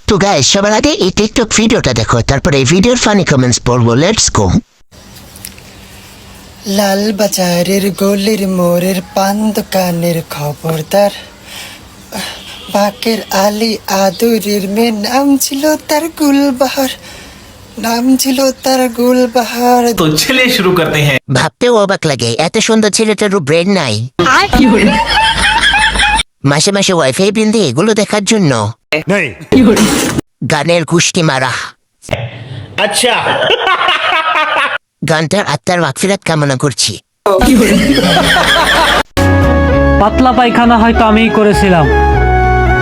তো গাইস সবার আগে এই টিকটক ভিডিওটা দেখো, তারপরে এই ভিডিওর ফানি কমেন্টস পড়বো। Let's go. লাল বাজারের গলির মোড়ের পান দোকানের খবরদার, বাকের আলী আদুরির মেয়ে নাম ছিল তার গুলবাহার, নাম ছিল তার গুলবাহার। तो चलिए शुरू करते हैं। ভাবতেও অবাক লাগে এত সুন্দর ছেলেটারও ব্রেন নাই। মাসে মাসে ওয়াইফাই বিল দিয়ে এগুলো দেখার জন্য গানের গুষ্টি মারা। अच्छा গানটার আত্মার মাগফিরাত কামনা করছি। পাতলা পায়খানা হয়তো আমিই করেছিলাম,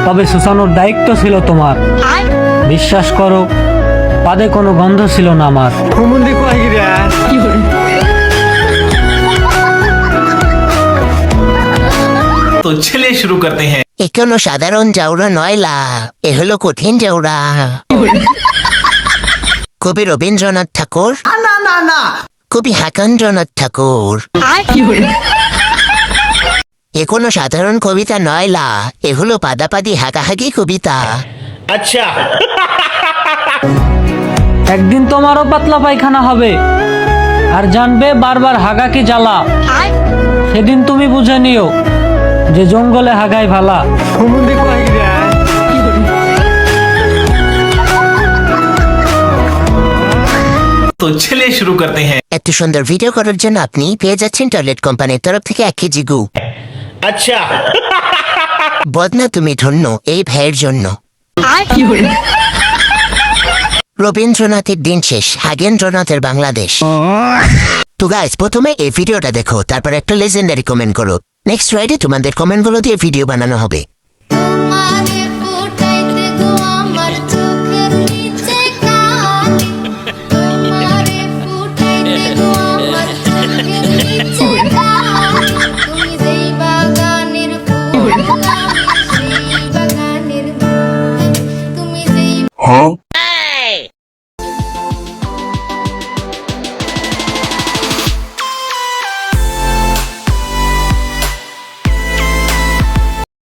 তবে শুষানোর দায়িত্ব ছিল তোমার। বিশ্বাস করো, পাদে কোনো গন্ধ ছিল না আমার। तो चलिए शुरू करते हैं। এ কোনো সাধারণ জাউরা নয়লা, এ হলো কঠিন জাউরা। কবি রবীন্দ্রনাথ ঠাকুর, কবি হাকান্দ্রনাথ ঠাকুর। এ কোনো সাধারণ কবিতা নয়লা, এ হলো পাদাপাদি হাঁকাহাঁকি কবিতা। अच्छा একদিন তোমারও পাতলা পায়খানা হবে, আর জানবে বারবার হাগা কি জ্বালা। সেদিন তুমি বুঝে নিও যে জঙ্গলে হাগাই ভালা। तो चलिए शुरू करते हैं। এত সুন্দর ভিডিও করার জন্য আপনি পেয়ে যাচ্ছেন টয়লেট কোম্পানির তরফ থেকে 1 কেজি গু। अच्छा বদনা তুমি ধন্য এই ভাইয়ের জন্য। রবীন্দ্রনাথের দিন শেষ, হাগেন্দ্রনাথের বাংলাদেশ। তো গাইস প্রথমে এই ভিডিওটা দেখো, তারপর একটা লেজেন্ডারি কমেন্ট করো। নেক্সট ফ্রাইডে তোমাদের কমেন্টগুলো দিয়ে ভিডিও বানানো হবে। তোমারে ফুটাইতে গো আমার চোখের নিচে কান, তোমারে ফুটাইতে গো আমার চোখের নিচে কান। তুমি যেই বাগানের ফুল, আমি সেই বাগানের ফুল। তুমি যেই